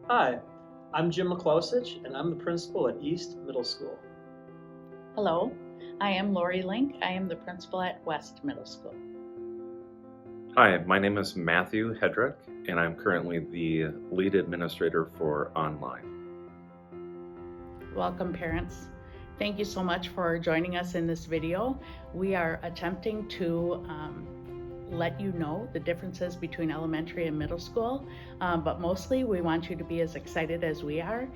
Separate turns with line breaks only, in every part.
Hi, I'm Jim Miklausich, and I'm the principal at East Middle School.
Hello, I am Lori Link. I am the principal at West Middle School.
Hi, my name is Matthew Headrick, and I'm currently the lead administrator for online.
Welcome, parents. Thank you so much for joining us in this video. We are attempting to let you know the differences between elementary and middle school, but mostly we want you to be as excited as we are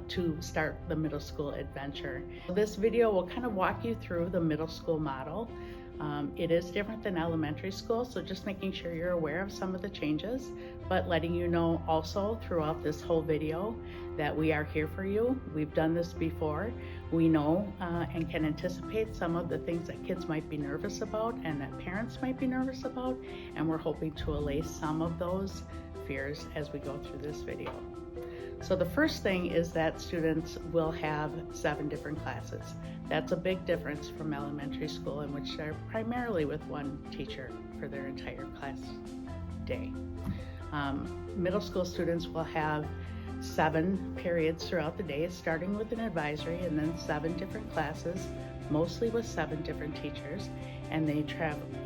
to start the middle school adventure. This video will kind of walk you through the middle school model. It is different than elementary school, so just making sure you're aware of some of the changes, but letting you know also throughout this whole video that we are here for you. We've done this before. We know and can anticipate some of the things that kids might be nervous about and that parents might be nervous about, and we're hoping to allay some of those fears as we go through this video. So the first thing is that students will have 7 different classes. That's a big difference from elementary school, in which they're primarily with one teacher for their entire class day. Middle school students will have 7 periods throughout the day, starting with an advisory, and then 7 different classes, mostly with 7 different teachers, and they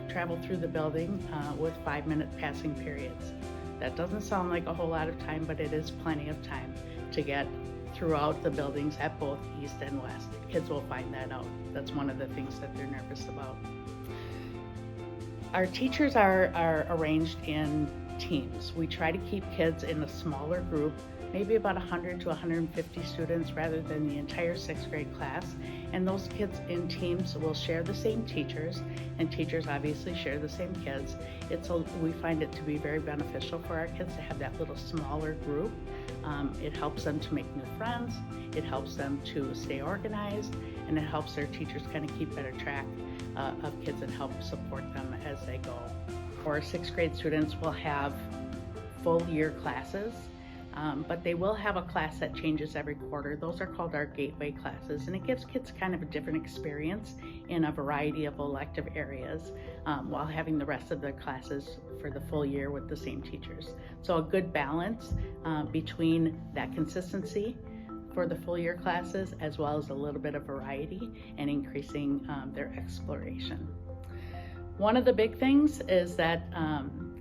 travel through the building with 5-minute passing periods. That doesn't sound like a whole lot of time, but it is plenty of time to get throughout the buildings at both East and West. Kids will find that out. That's one of the things that they're nervous about. Our teachers are arranged in teams. We try to keep kids in a smaller group, maybe about 100 to 150 students rather than the entire 6th grade class. And those kids in teams will share the same teachers, and teachers obviously share the same kids. We find it to be very beneficial for our kids to have that little smaller group. It helps them to make new friends, it helps them to stay organized, and it helps their teachers kind of keep better track of kids and help support them as they go. Our 6th grade students will have full year classes, but they will have a class that changes every quarter. Those are called our gateway classes, and it gives kids kind of a different experience in a variety of elective areas while having the rest of their classes for the full year with the same teachers. So a good balance between that consistency for the full year classes, as well as a little bit of variety and increasing their exploration. One of the big things is that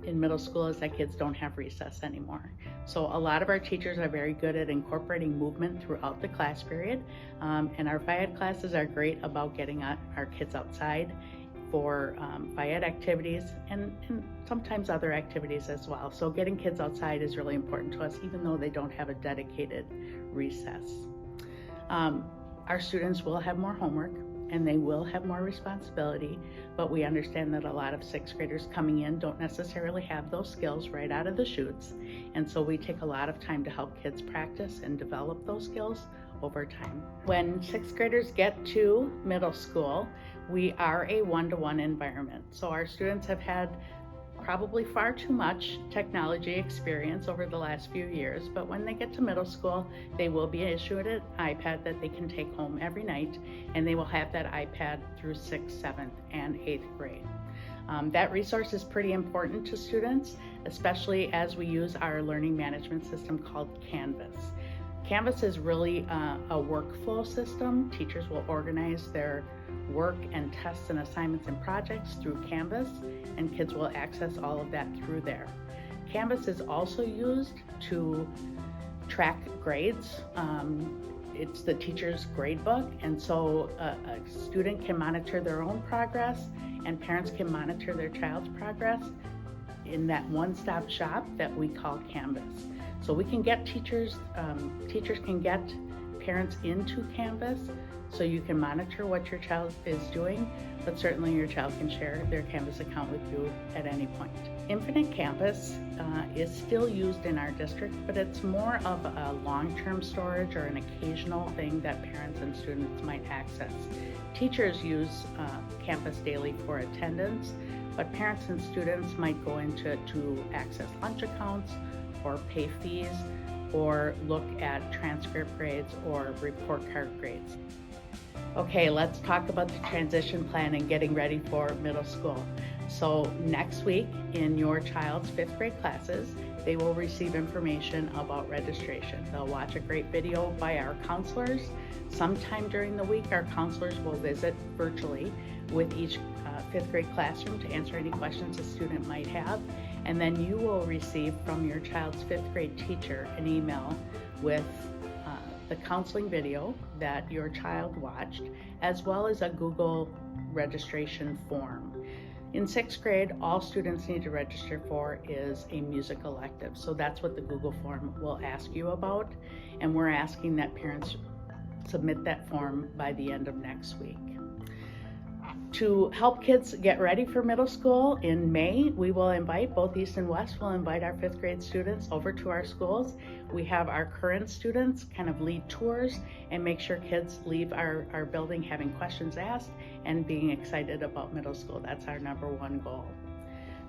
in middle school is that kids don't have recess anymore. So a lot of our teachers are very good at incorporating movement throughout the class period, and our Phy-Ed classes are great about getting our kids outside for Phy-Ed activities and sometimes other activities as well. So getting kids outside is really important to us, even though they don't have a dedicated recess. Our students will have more homework and they will have more responsibility, but we understand that a lot of 6th graders coming in don't necessarily have those skills right out of the chutes, and so we take a lot of time to help kids practice and develop those skills over time. When 6th graders get to middle school, we are a one-to-one environment. So our students have had probably far too much technology experience over the last few years, but when they get to middle school, they will be issued an iPad that they can take home every night, and they will have that iPad through 6th, 7th, and 8th grade. That resource is pretty important to students, especially as we use our learning management system called Canvas. Canvas is really a workflow system. Teachers will organize their work and tests and assignments and projects through Canvas, and kids will access all of that through there. Canvas is also used to track grades. It's the teacher's grade book, and so a student can monitor their own progress, and parents can monitor their child's progress in that one-stop shop that we call Canvas. So we can get teachers can get parents into Canvas, so you can monitor what your child is doing, but certainly your child can share their Canvas account with you at any point. Infinite Campus is still used in our district, but it's more of a long-term storage or an occasional thing that parents and students might access. Teachers use Campus daily for attendance, but parents and students might go into it to access lunch accounts or pay fees or look at transcript grades or report card grades. Okay, let's talk about the transition plan and getting ready for middle school. So next week in your child's 5th grade classes, they will receive information about registration. They'll watch a great video by our counselors. Sometime during the week, our counselors will visit virtually with each 5th grade classroom to answer any questions a student might have. And then you will receive from your child's 5th grade teacher an email with the counseling video that your child watched, as well as a Google registration form. In 6th grade, all students need to register for is a music elective. So that's what the Google form will ask you about. And we're asking that parents submit that form by the end of next week. To help kids get ready for middle school in May, we will invite, both East and West will invite our 5th grade students over to our schools. We have our current students kind of lead tours and make sure kids leave our building having questions asked and being excited about middle school. That's our #1 goal.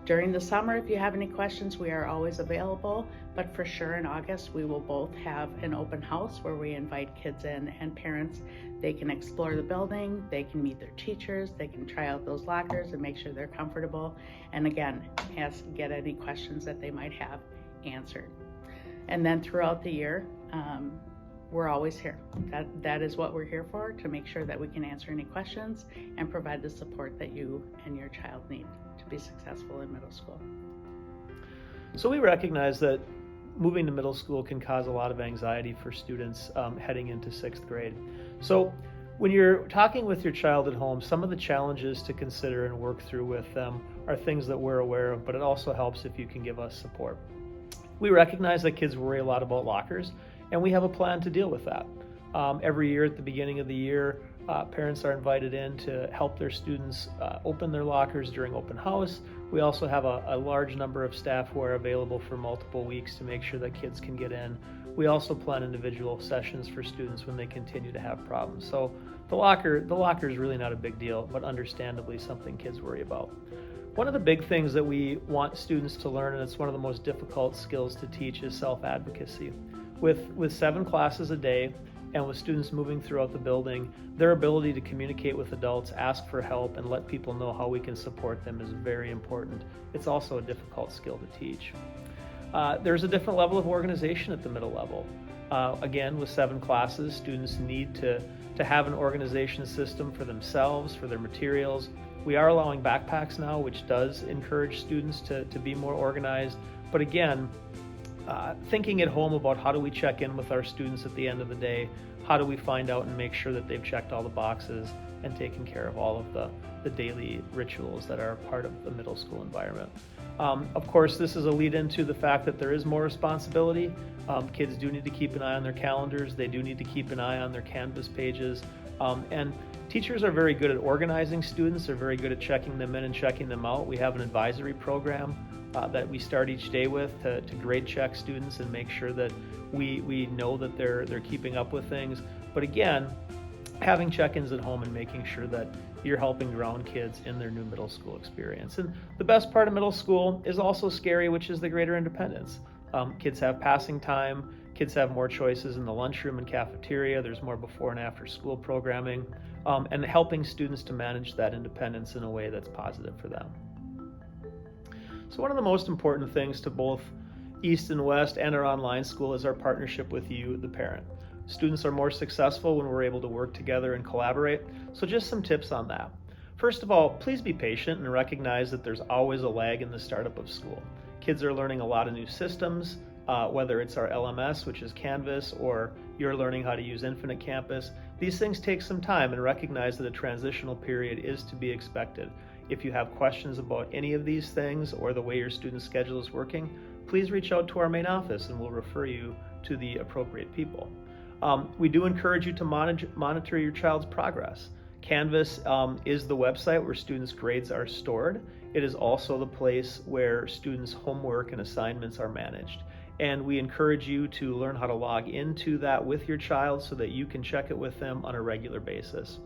During the summer, if you have any questions, we are always available, but for sure in August, we will both have an open house where we invite kids in and parents. They can explore the building, they can meet their teachers, they can try out those lockers and make sure they're comfortable. And again, get any questions that they might have answered. And then throughout the year, we're always here. That is what we're here for, to make sure that we can answer any questions and provide the support that you and your child need to be successful in middle school.
So we recognize that moving to middle school can cause a lot of anxiety for students heading into 6th grade. So when you're talking with your child at home, some of the challenges to consider and work through with them are things that we're aware of, but it also helps if you can give us support. We recognize that kids worry a lot about lockers, and we have a plan to deal with that. Every year at the beginning of the year, parents are invited in to help their students open their lockers during open house. We also have a large number of staff who are available for multiple weeks to make sure that kids can get in. We also plan individual sessions for students when they continue to have problems. So the locker is really not a big deal, but understandably something kids worry about. One of the big things that we want students to learn, and it's one of the most difficult skills to teach, is self-advocacy. With 7 classes a day, and with students moving throughout the building, their ability to communicate with adults, ask for help, and let people know how we can support them is very important. It's also a difficult skill to teach. There's a different level of organization at the middle level. Again, with 7 classes, students need to have an organization system for themselves, for their materials. We are allowing backpacks now, which does encourage students to be more organized. But again, thinking at home about how do we check in with our students at the end of the day, how do we find out and make sure that they've checked all the boxes and taken care of all of the daily rituals that are part of the middle school environment. Of course, this is a lead into the fact that there is more responsibility. Kids do need to keep an eye on their calendars. They do need to keep an eye on their Canvas pages. And teachers are very good at organizing students. They're very good at checking them in and checking them out. We have an advisory program that we start each day with to grade check students and make sure that we know that they're keeping up with things. But again, having check-ins at home and making sure that you're helping ground kids in their new middle school experience. And the best part of middle school is also scary, which is the greater independence. Kids have passing time, kids have more choices in the lunchroom and cafeteria, there's more before and after school programming, and helping students to manage that independence in a way that's positive for them. So one of the most important things to both East and West and our online school is our partnership with you, the parent. Students are more successful when we're able to work together and collaborate. So just some tips on that. First of all, please be patient and recognize that there's always a lag in the startup of school. Kids are learning a lot of new systems, whether it's our LMS, which is Canvas, or you're learning how to use Infinite Campus. These things take some time, and recognize that a transitional period is to be expected. If you have questions about any of these things or the way your student schedule is working, please reach out to our main office and we'll refer you to the appropriate people. We do encourage you to monitor your child's progress. Canvas is the website where students' grades are stored. It is also the place where students' homework and assignments are managed. And we encourage you to learn how to log into that with your child so that you can check it with them on a regular basis.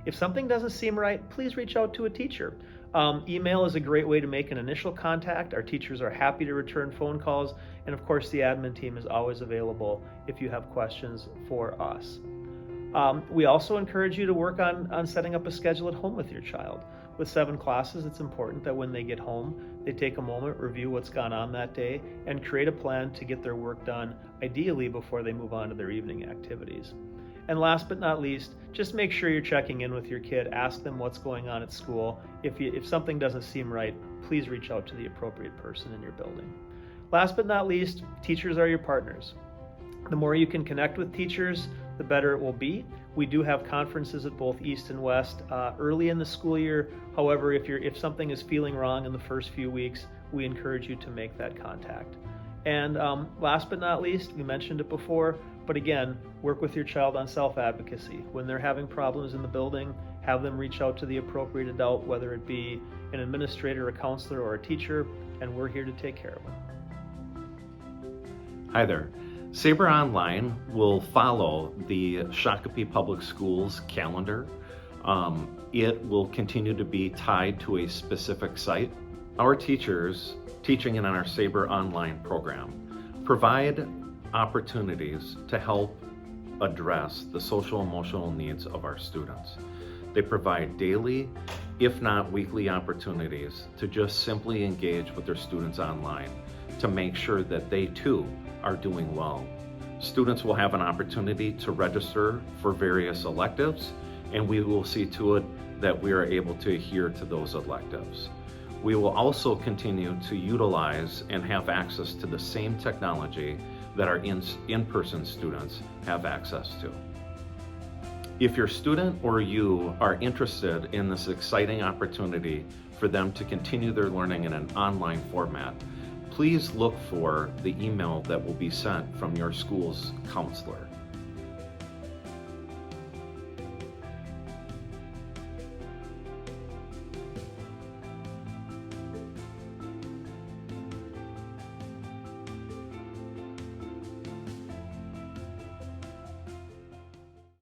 If something doesn't seem right, please reach out to a teacher. Email is a great way to make an initial contact. Our teachers are happy to return phone calls. And of course, the admin team is always available if you have questions for us. We also encourage you to work on setting up a schedule at home with your child. with 7 classes, it's important that when they get home, they take a moment, review what's gone on that day, and create a plan to get their work done, ideally before they move on to their evening activities. And last but not least, just make sure you're checking in with your kid. Ask them what's going on at school. If something doesn't seem right, please reach out to the appropriate person in your building. Last but not least, teachers are your partners. The more you can connect with teachers, the better it will be. We do have conferences at both East and West early in the school year. However, if something is feeling wrong in the first few weeks, we encourage you to make that contact. And last but not least, we mentioned it before, but again, work with your child on self-advocacy. When they're having problems in the building, have them reach out to the appropriate adult, whether it be an administrator, a counselor, or a teacher, and we're here to take care of them.
Hi there. Saber Online will follow the Shakopee Public Schools calendar. It will continue to be tied to a specific site. Our teachers teaching in our Saber Online program provide opportunities to help address the social emotional needs of our students. They provide daily, if not weekly, opportunities to just simply engage with their students online to make sure that they too are doing well. Students will have an opportunity to register for various electives, and we will see to it that we are able to adhere to those electives. We will also continue to utilize and have access to the same technology that our in-person students have access to. If your student or you are interested in this exciting opportunity for them to continue their learning in an online format, please look for the email that will be sent from your school's counselor.